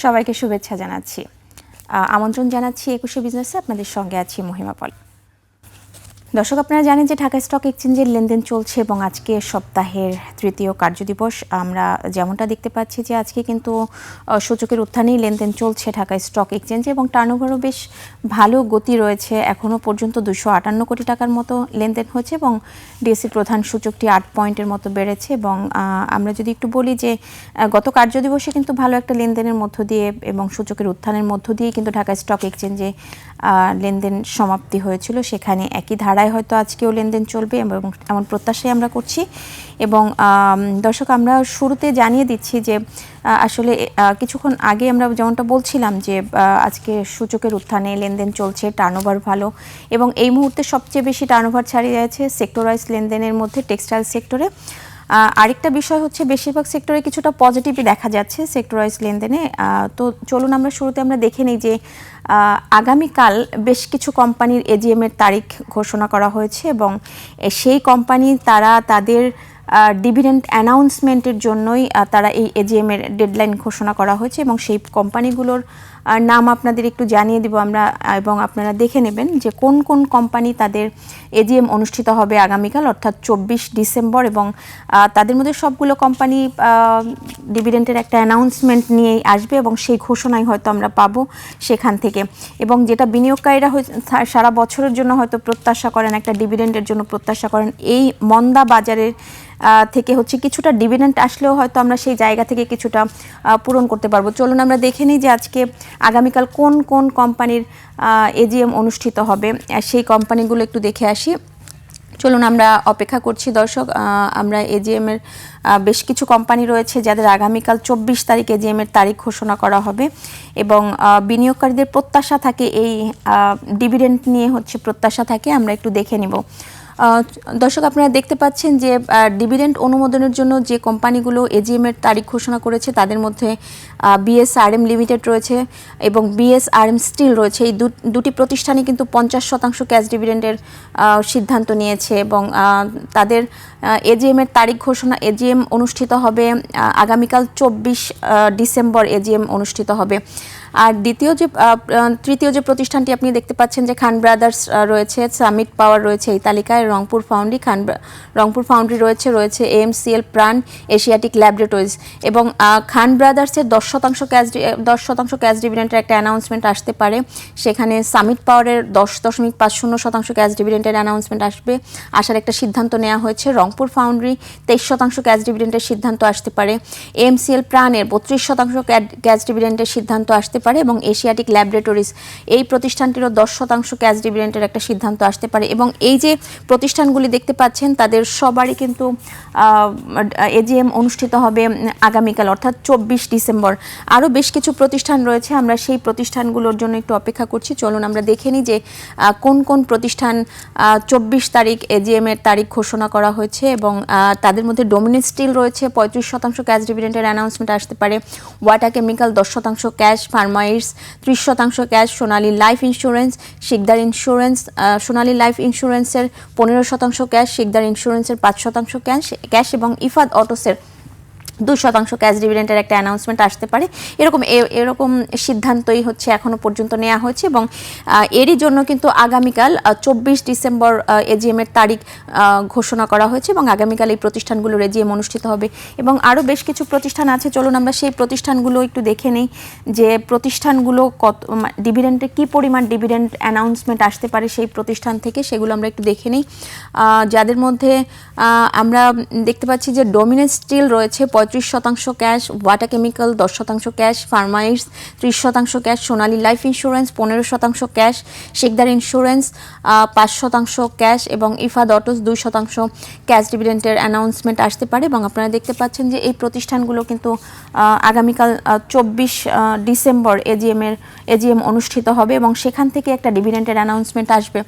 সবাইকে শুভেচ্ছা জানাচ্ছি। আমন্ত্রণ জানাচ্ছি 21শে বিজনেসে, আপনাদের সঙ্গে আছি মহিমা পল। দর্শক, আপনারা জানেন যে ঢাকা স্টক এক্সচেঞ্জের লেনদেন চলছে এবং আজকে সপ্তাহের তৃতীয় কার্যদিবস। আমরা যেমনটা দেখতে পাচ্ছি যে আজকে কিন্তু সূচকের উত্থানেই লেনদেন চলছে ঢাকা স্টক এক্সচেঞ্জে এবং টার্নওভারও বেশ ভালো গতি রয়েছে। এখনও পর্যন্ত 258 কোটি টাকার মতো লেনদেন হয়েছে এবং ডিএসসি প্রধান সূচকটি 8 পয়েন্টের মতো বেড়েছে। এবং আমরা যদি একটু বলি যে গত কার্যদিবসে কিন্তু ভালো একটা লেনদেনের মধ্য দিয়ে এবং সূচকের উত্থানের মধ্য দিয়ে কিন্তু ঢাকা স্টক এক্সচেঞ্জে লেনদেন সমাপ্তি হয়েছিল, সেখানে একই ধারায় হয়তো আজকেও লেনদেন চলবে এবং এমন প্রত্যাশাই আমরা করছি। এবং দর্শক, আমরা শুরুতে জানিয়ে দিচ্ছি যে আসলে কিছুক্ষণ আগে আমরা যেমনটা বলছিলাম যে আজকে সূচকের উত্থানে লেনদেন চলছে, টার্নওভার ভালো এবং এই মুহূর্তে সবচেয়ে বেশি টার্নওভার ছাড়িয়ে যাচ্ছে সেক্টর ওয়াইজ লেনদেনের মধ্যে টেক্সটাইল সেক্টরে। আরেকটা বিষয় হচ্ছে বেশিরভাগ সেক্টরে কিছুটা পজিটিভই দেখা যাচ্ছে সেক্টর ওয়াইজ লেনদেনে। তো চলুন আমরা শুরুতে দেখে নিই যে আগামীকাল বেশ কিছু কোম্পানির এজিএম এর তারিখ ঘোষণা করা হয়েছে এবং সেই কোম্পানি তারা তাদের ডিভিডেন্ড অ্যানাউন্সমেন্টের জন্যই তারা এই এজিএম এর ডেডলাইন ঘোষণা করা হয়েছে এবং সেই কোম্পানিগুলোর নাম আপনাদের একটু জানিয়ে দিব আমরা এবং আপনারা দেখে নেবেন যে কোন কোন কোম্পানি তাদের এজিএম অনুষ্ঠিত হবে আগামীকাল অর্থাৎ 24 ডিসেম্বর। এবং তাদের মধ্যে সবগুলো কোম্পানি ডিভিডেন্টের একটা অ্যানাউন্সমেন্ট নিয়েই আসবে এবং সেই ঘোষণাই হয়তো আমরা পাবো সেখান থেকে। এবং যেটা বিনিয়োগকারীরা সারা বছরের জন্য হয়তো প্রত্যাশা করেন, একটা ডিভিডেন্টের জন্য প্রত্যাশা করেন, এই মন্দা বাজারের থেকে হচ্ছে কিছুটা ডিভিডেন্ট আসলেও হয়তো আমরা সেই জায়গা থেকে কিছুটা পূরণ করতে পারবো। চলুন আমরা দেখে নিই যে আজকে আগামীকাল কোন কোন কোম্পানির এজিএম অনুষ্ঠিত হবে, সেই কোম্পানিগুলো একটু দেখে আসি। চলুন আমরা অপেক্ষা করছি দর্শক। আমরা এজিএম এর বেশ কিছু কোম্পানি রয়েছে যাদের আগামীকাল 24 তারিখ এজিএম এর তারিখ ঘোষণা করা হবে এবং বিনিয়োগকারীদের প্রত্যাশা থাকে এই ডিভিডেন্ট নিয়ে হচ্ছে প্রত্যাশা থাকে। আমরা একটু দেখে নিব। দর্শক, আপনারা দেখতে পাচ্ছেন যে ডিভিডেন্ট অনুমোদনের জন্য যে কোম্পানিগুলো এজিএম এর তারিখ ঘোষণা করেছে তাদের মধ্যে বিএসআরএম লিমিটেড রয়েছে এবং বিএসআরএম স্টিল রয়েছে। এই দুটি প্রতিষ্ঠানই কিন্তু 50% ক্যাশ ডিভিডেন্টের সিদ্ধান্ত নিয়েছে এবং তাদের এজিএম এর তারিখ ঘোষণা, এজিএম অনুষ্ঠিত হবে আগামীকাল 24 ডিসেম্বর এজিএম অনুষ্ঠিত হবে। আর তৃতীয় যে প্রতিষ্ঠানটি আপনি দেখতে পাচ্ছেন যে খান ব্রাদার্স রয়েছে, সামিট পাওয়ার রয়েছে এই তালিকায়, রংপুর ফাউন্ড্রি রয়েছে এএমসিএল প্রাণ, এশিয়াটিক ল্যাবরেটরিজ এবং খান ব্রাদার্সের 10% ক্যাশ ডিভিডেন্টের একটা অ্যানাউন্সমেন্ট আসতে পারে। সেখানে সামিট পাওয়ারের 10.50% ক্যাশ ডিভিডেন্টের অ্যানাউন্সমেন্ট আসার একটা সিদ্ধান্ত নেওয়া হয়েছে। রংপুর ফাউন্ড্রি 23% ক্যাশ ডিভিডেন্টের সিদ্ধান্ত আসতে পারে। এএমসিএল প্রাণের 32% ক্যাশ ডিভিডেন্টের সিদ্ধান্ত আসতে পারে এবং এশিয়াটিক ল্যাবরেটরিজ এই প্রতিষ্ঠানটিরও 10% ক্যাশ ডিভিডেন্টের একটা সিদ্ধান্ত আসতে পারে। এবং এই যে প্রতিষ্ঠানগুলি দেখতে পাচ্ছেন তাদের সবারই কিন্তু এজিএম অনুষ্ঠিত হবে আগামীকাল অর্থাৎ 24 ডিসেম্বর। আরও বেশ কিছু প্রতিষ্ঠান রয়েছে, আমরা সেই প্রতিষ্ঠানগুলোর জন্য একটু অপেক্ষা করছি। চলুন আমরা দেখে নিই যে কোন কোন প্রতিষ্ঠান 24 তারিখ এজিএম এর তারিখ ঘোষণা করা হয়েছে এবং তাদের মধ্যে ডোমিনেন্ট স্টিল রয়েছে 35% ক্যাশ ডিভিডেন্টের অ্যানাউন্সমেন্ট আসতে পারে। ওয়াটা কেমিক্যাল 10% ক্যাশ, ফার্মাইটস 30% cash, Sonali life insurance, Sikdar insurance, সোনালী লাইফ ইন্স্যুরেন্সের 15% ক্যাশ, শিকদার ইন্স্যুরেন্সের 5% ক্যাশ এবং ইফাদ অটোসের 2% ক্যাশ ডিভিডেন্টের একটা অ্যানাউন্সমেন্ট আসতে পারে। এরকম সিদ্ধান্তই হচ্ছে এখনো পর্যন্ত নেওয়া হয়েছে এবং এরই জন্য কিন্তু আগামীকাল 24 ডিসেম্বর এজিএম এর তারিখ ঘোষণা করা হয়েছে এবং আগামীকাল এই প্রতিষ্ঠানগুলোর এজিএম অনুষ্ঠিত হবে। এবং আরও বেশ কিছু প্রতিষ্ঠান আছে, চলুন আমরা সেই প্রতিষ্ঠানগুলো একটু দেখে নেই যে প্রতিষ্ঠানগুলো কত ডিভিডেন্টের কী পরিমাণ ডিভিডেন্ট অ্যানাউন্সমেন্ট আসতে পারে সেই প্রতিষ্ঠান থেকে, সেগুলো আমরা একটু দেখে নিই। যাদের মধ্যে আমরা দেখতে পাচ্ছি যে ডোমিনেন্ট স্টিল রয়েছে 35% ক্যাশ, ওয়াটা কেমিক্যাল 10% ক্যাশ, ফার্মাইটস 30% cash, Sonali life insurance 15% cash, Sikder insurance 5% cash এবং ইফাদ অটোস 2% ক্যাশ ডিভিডেন্টের অ্যানাউন্সমেন্ট আসতে পারে। এবং আপনারা দেখতে পাচ্ছেন যে এই প্রতিষ্ঠানগুলো কিন্তু আগামীকাল 24 ডিসেম্বর এজিএম অনুষ্ঠিত হবে এবং সেখান থেকে একটা ডিভিডেন্টের অ্যানাউন্সমেন্ট আসবে।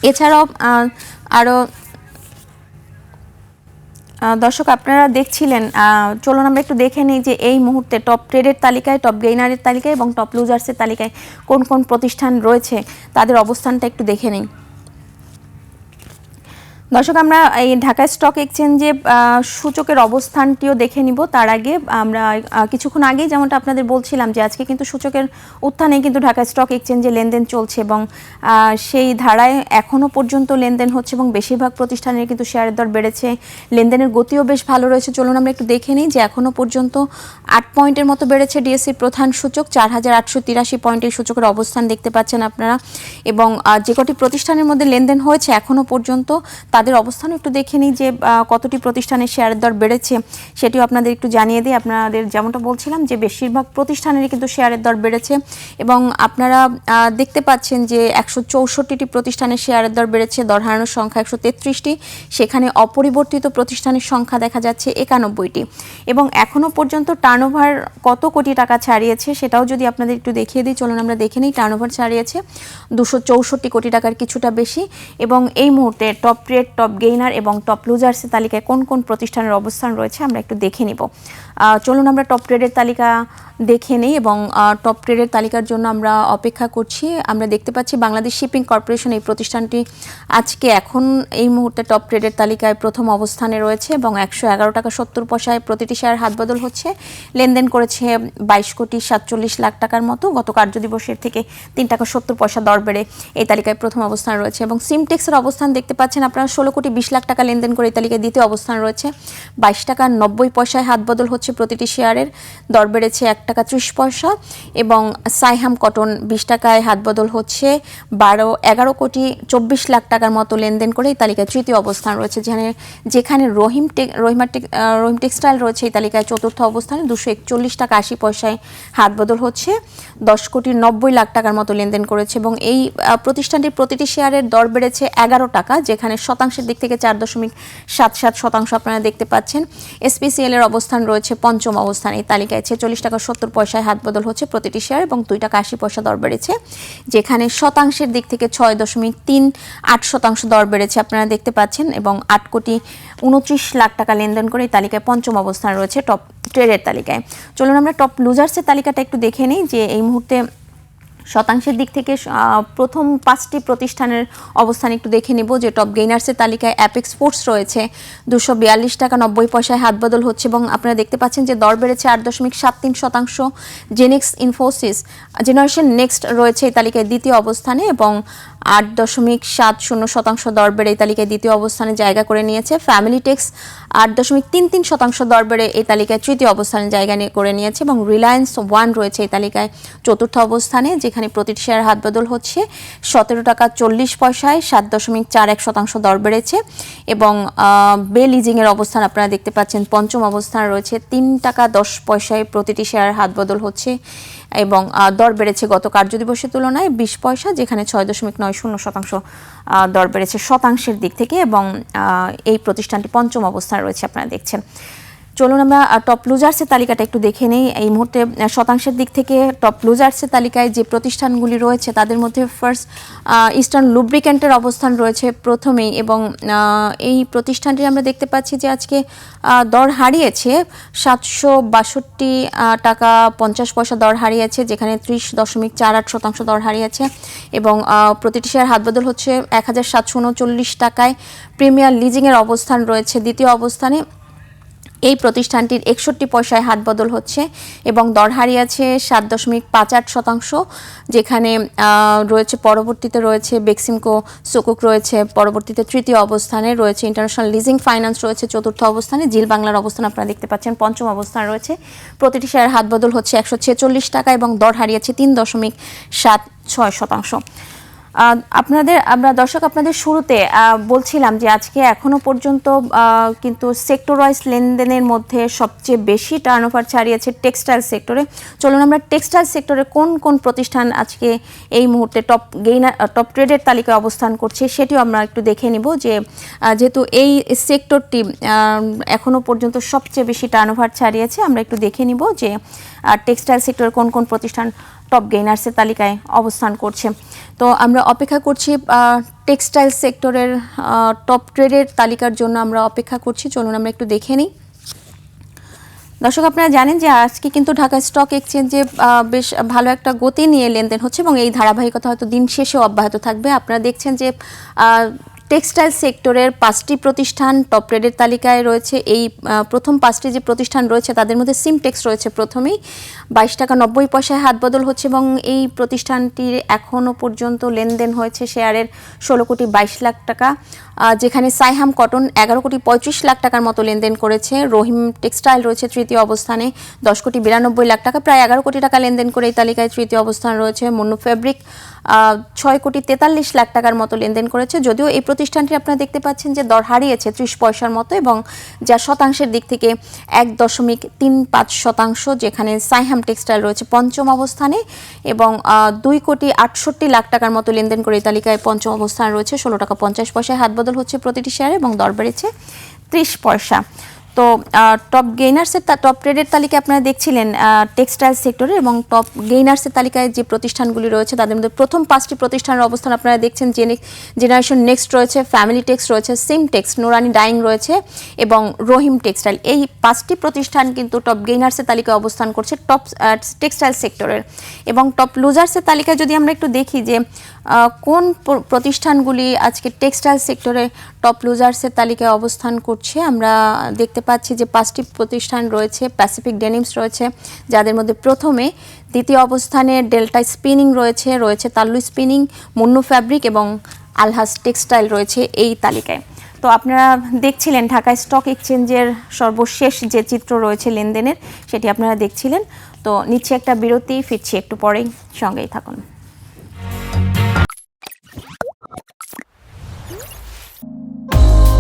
এছাড়াও আরও দর্শক আপনারা দেখছিলেন, চলুন আমরা একটু দেখে নিই যে এই মুহূর্তে টপ ট্রেডের তালিকায়, টপ গেইনারের তালিকায় এবং টপ লুজার্সের তালিকায় কোন কোন প্রতিষ্ঠান রয়েছে তাদের অবস্থানটা একটু দেখে নিই। দর্শক, আমরা এই ঢাকা স্টক এক্সচেঞ্জে সূচকের অবস্থানটিও দেখে নিব। তার আগে আমরা কিছুক্ষণ আগেই যেমনটা আপনাদের বলছিলাম যে আজকে কিন্তু সূচকের উত্থানে কিন্তু ঢাকা স্টক এক্সচেঞ্জে লেনদেন চলছে এবং সেই ধারায় এখনও পর্যন্ত লেনদেন হচ্ছে এবং বেশিরভাগ প্রতিষ্ঠানের কিন্তু শেয়ারের দর বেড়েছে, লেনদেনের গতিও বেশ ভালো রয়েছে। চলুন আমরা একটু দেখে নিই যে এখনও পর্যন্ত 8 পয়েন্টের মতো বেড়েছে ডিএসসির প্রধান সূচক, 4883 পয়েন্টের সূচকের অবস্থান দেখতে পাচ্ছেন আপনারা। এবং যে কটি প্রতিষ্ঠানের মধ্যে লেনদেন হয়েছে এখনও পর্যন্ত তাদের অবস্থান একটু দেখে নিই যে কতটি প্রতিষ্ঠানের শেয়ারের দর বেড়েছে সেটিও আপনাদের একটু জানিয়ে দিই। আপনাদের যেমনটা বলছিলাম যে বেশিরভাগ প্রতিষ্ঠানেরই কিন্তু শেয়ারের দর বেড়েছে এবং আপনারা দেখতে পাচ্ছেন যে 164টি প্রতিষ্ঠানের শেয়ারের দর বেড়েছে, দর হারানোর সংখ্যা 133টি, সেখানে অপরিবর্তিত প্রতিষ্ঠানের সংখ্যা দেখা যাচ্ছে 91টি। এবং এখনও পর্যন্ত টার্নওভার কত কোটি টাকা ছাড়িয়েছে সেটাও যদি আপনাদের একটু দেখিয়ে দিই, চলুন আমরা দেখে নিই। টার্নওভার ছাড়িয়েছে 264 কোটি টাকার কিছুটা বেশি। এবং এই মুহূর্তে টপ ট্রেড, টপ গেইনার এবং টপ লুজার্সের তালিকায় কোন কোন প্রতিষ্ঠানের অবস্থান রয়েছে আমরা একটু দেখে নিব। চলুন আমরা টপ ট্রেডের তালিকা দেখে নিই এবং টপ ট্রেডের তালিকার জন্য আমরা অপেক্ষা করছি। আমরা দেখতে পাচ্ছি বাংলাদেশ শিপিং কর্পোরেশন, এই প্রতিষ্ঠানটি আজকে এখন এই মুহূর্তে টপ ট্রেডের তালিকায় প্রথম অবস্থানে রয়েছে এবং 111 টাকা 70 পয়সায় প্রতিটি শেয়ার হাতবদল হচ্ছে। লেনদেন করেছে 22,47,00,000 টাকার মতো। গত কার্যদিবসের থেকে 3 টাকা 70 পয়সা দর বেড়ে এই তালিকায় প্রথম অবস্থান রয়েছে। এবং সিমটেক্সের অবস্থান দেখতে পাচ্ছেন আপনারা, 16,20,00,000 টাকা লেনদেন করে এই তালিকায় দ্বিতীয় অবস্থান রয়েছে। 22 টাকা 90 পয়সায় হাতবদল হচ্ছে প্রতিটি শেয়ারের, দর বেড়েছে 1 টাকা 30 পয়সা। এবং সাইহাম কটন 20 টাকায় হাতবদল হচ্ছে, 11 কোটি 24 লাখ টাকার মতো লেনদেন করে এই তালিকায় তৃতীয় অবস্থান রয়েছে। যেখানে রহিম টেক্সটাইল রয়েছে এই তালিকায় চতুর্থ অবস্থানে, 241 টাকা 80 পয়সায় হাতবদল হচ্ছে, 10 কোটি 90 লাখ টাকার মতো লেনদেন করেছে। এবং এই প্রতিষ্ঠানটির প্রতিটি শেয়ারের দর বেড়েছে 11 টাকা, যেখানে শতাংশের দিক থেকে 4.77% আপনারা দেখতে পাচ্ছেন। এসপিসিএল এর অবস্থান রয়েছে পঞ্চম অবস্থানে এই তালিকায়, 46 টাকা 70 পয়সায় হাতবদল হচ্ছে প্রতিটি শেয়ার এবং 2 টাকা 80 পয়সা দর বেড়েছে, যেখানে শতাংশের দিক থেকে 6.38% দর বেড়েছে আপনারা দেখতে পাচ্ছেন। এবং 8 কোটি 29 লাখ টাকা লেনদেন করে এই তালিকায় পঞ্চম অবস্থান রয়েছে টপ ট্রেডের তালিকায়। চলুন আমরা টপ লুজার্সের তালিকাটা একটু দেখে নিই যে এই মুহূর্তে শতাংশের দিক থেকে প্রথম 5টি প্রতিষ্ঠানের অবস্থান একটু দেখে নেব। যে টপ গেইনার্সের তালিকায় অ্যাপেক্স ফুডস রয়েছে 242 টাকা 90 পয়সায় হাতবদল হচ্ছে এবং আপনারা দেখতে পাচ্ছেন যে দর বেড়েছে 8.73%। জেনেক্স ইনফোসিস জেনারেশন নেক্সট রয়েছে এই তালিকায় দ্বিতীয় অবস্থানে এবং 8.70% দর বেড়ে এই তালিকায় দ্বিতীয় অবস্থানে জায়গা করে নিয়েছে। ফ্যামিলি টেক্স 8.33% দর বেড়ে এই তালিকায় তৃতীয় অবস্থানে জায়গা করে নিয়েছে এবং রিলায়েন্স ওয়ান রয়েছে এই তালিকায় চতুর্থ অবস্থানে, যেখানে প্রতিটি শেয়ার হাতবদল হচ্ছে 17 টাকা 40 পয়সায়, 7.41% দর বেড়েছে। এবং বে লিজিংয়ের অবস্থান আপনারা দেখতে পাচ্ছেন পঞ্চম অবস্থানে রয়েছে, 3 টাকা 10 পয়সায় প্রতিটি শেয়ার হাতবদল হচ্ছে এবং দর বেড়েছে গত কার্যদিবসের তুলনায় 20 পয়সা, যেখানে 6.90% দর বেড়েছে শতাংশের দিক থেকে এবং এই প্রতিষ্ঠানটি পঞ্চম অবস্থানে রয়েছে আপনারা দেখছেন। চলুন আমরা টপ লুজার্সের তালিকাটা একটু দেখে নেই। এই মুহূর্তে শতাংশের দিক থেকে টপ লুজার্সের তালিকায় যে প্রতিষ্ঠানগুলি রয়েছে তাদের মধ্যে ফার্স্ট ইস্টার্ন লুব্রিক্যান্টের অবস্থান রয়েছে প্রথমেই এবং এই প্রতিষ্ঠানটি আমরা দেখতে পাচ্ছি যে আজকে দর হারিয়েছে 762 টাকা 50 পয়সা দর হারিয়েছে, যেখানে 30.48% দর হারিয়েছে এবং প্রতিটি শেয়ার হাতবদল হচ্ছে 1739 টাকায়। প্রিমিয়ার লিজিংয়ের অবস্থান রয়েছে দ্বিতীয় অবস্থানে, এই প্রতিষ্ঠানটির 61 পয়সায় হাতবদল হচ্ছে এবং দর হারিয়েছে 7.58%, যেখানে রয়েছে পরবর্তীতে রয়েছে বেক্সিমকো সুকুক রয়েছে পরবর্তীতে তৃতীয় অবস্থানে, রয়েছে ইন্টারন্যাশনাল লিজিং ফাইন্যান্স রয়েছে চতুর্থ অবস্থানে, জিল বাংলার অবস্থান আপনারা দেখতে পাচ্ছেন পঞ্চম অবস্থানে রয়েছে। প্রতিটি শেয়ার হাতবদল হচ্ছে 146 টাকা এবং দর হারিয়েছে 3.76%। আমরা দর্শক আপনাদের শুরুতে বলছিলাম যে আজকে এখনো পর্যন্ত কিন্তু সেক্টর ওয়াইজ লেনদেনের মধ্যে সবচেয়ে বেশি টার্নওভার ছাড়িয়েছে টেক্সটাইল সেক্টরে। চলুন আমরা টেক্সটাইল সেক্টরে কোন কোন প্রতিষ্ঠান আজকে এই মুহূর্তে টপ ট্রেডের তালিকায় অবস্থান করছে সেটিও আমরা একটু দেখে নিব। যেহেতু এই সেক্টরটি এখনো পর্যন্ত সবচেয়ে বেশি টার্নওভার ছাড়িয়েছে, আমরা একটু দেখে নিব যে টেক্সটাইল সেক্টরে কোন কোন প্রতিষ্ঠান টপ গেইনার্সের তালিকায় অবস্থান করছে। তো আমরা অপেক্ষা করছি টেক্সটাইল সেক্টরের টপ ট্রেডের তালিকার জন্য আমরা অপেক্ষা করছি। চলুন আমরা একটু দেখে নিই। দর্শক আপনারা জানেন যে আজকে কিন্তু ঢাকা স্টক এক্সচেঞ্জে বেশ ভালো একটা গতি নিয়ে লেনদেন হচ্ছে এবং এই ধারাবাহিকতা হয়তো দিন শেষেও অব্যাহত থাকবে। আপনারা দেখছেন যে টেক্সটাইল সেক্টরের 5টি প্রতিষ্ঠান টপ রেটের তালিকায় রয়েছে। এই প্রথম 5টি যে প্রতিষ্ঠান রয়েছে তাদের মধ্যে সিমটেক্স রয়েছে প্রথমেই, 22 টাকা 90 পয়সায় হাত বদল হচ্ছে এবং এই প্রতিষ্ঠানটির এখনও পর্যন্ত লেনদেন হয়েছে শেয়ারের 16 কোটি 22 লাখ টাকা, যেখানে সাইহাম কটন 11 কোটি 35 লাখ টাকার মতো লেনদেন করেছে। রহিম টেক্সটাইল রয়েছে তৃতীয় অবস্থানে 10 কোটি 92 লাখ টাকা, প্রায় 11 কোটি টাকা লেনদেন করে এই তালিকায় তৃতীয় অবস্থান রয়েছে। মুন্নু ফেব্রিক 6 কোটি 43 লাখ টাকার মতো লেনদেন করেছে, যদিও এই প্রতিষ্ঠানটি আপনারা দেখতে পাচ্ছেন যে দর হারিয়েছে 30 পয়সার মতো এবং যা শতাংশের দিক থেকে 1.35%, যেখানে সাইহাম টেক্সটাইল রয়েছে পঞ্চম অবস্থানে এবং 2 কোটি 68 লাখ টাকার মতো লেনদেন করে এই তালিকায় পঞ্চম অবস্থান রয়েছে। 16 টাকা 50 পয়সায় হাত বদল হচ্ছে প্রতিটি শেয়ারে এবং দর বেড়েছে 30 পয়সা। তো টপ গেইনার্সের টপ ট্রেডের তালিকায় আপনারা দেখছিলেন টেক্সটাইল সেক্টরে, এবং টপ গেইনার্সের তালিকায় যে প্রতিষ্ঠানগুলি রয়েছে তাদের মধ্যে প্রথম 5টি প্রতিষ্ঠানের অবস্থান আপনারা দেখছেন। জেনারেশন নেক্সট রয়েছে, ফ্যামিলি টেক্স রয়েছে, সিমটেক্স, নুরানি ডাইং রয়েছে এবং রহিম টেক্সটাইল। এই 5টি প্রতিষ্ঠান কিন্তু টপ গেইনার্সের তালিকায় অবস্থান করছে টপ টেক্সটাইল সেক্টরের। এবং টপ লুজার্সের তালিকায় যদি আমরা একটু দেখি যে কোন প্রতিষ্ঠানগুলি আজকে টেক্সটাইল সেক্টরে টপ লুজার্সের তালিকায় অবস্থান করছে, আমরা দেখতে পাচ্ছি যে 5টি প্রতিষ্ঠান রয়েছে। প্যাসিফিক ডেনিমস রয়েছে যাদের মধ্যে প্রথমে, দ্বিতীয় অবস্থানে ডেল্টা স্পিনিং রয়েছে তাল্লু স্পিনিং, মুন্নু ফ্যাব্রিক এবং আলহাজ টেক্সটাইল রয়েছে এই তালিকায়। তো আপনারা দেখছিলেন ঢাকা স্টক এক্সচেঞ্জের সর্বশেষ যে চিত্র রয়েছে লেনদেনের, সেটি আপনারা দেখছিলেন। তো নিচ্ছে একটা বিরতি, ফিরছি একটু পরেই, সঙ্গেই থাকুন।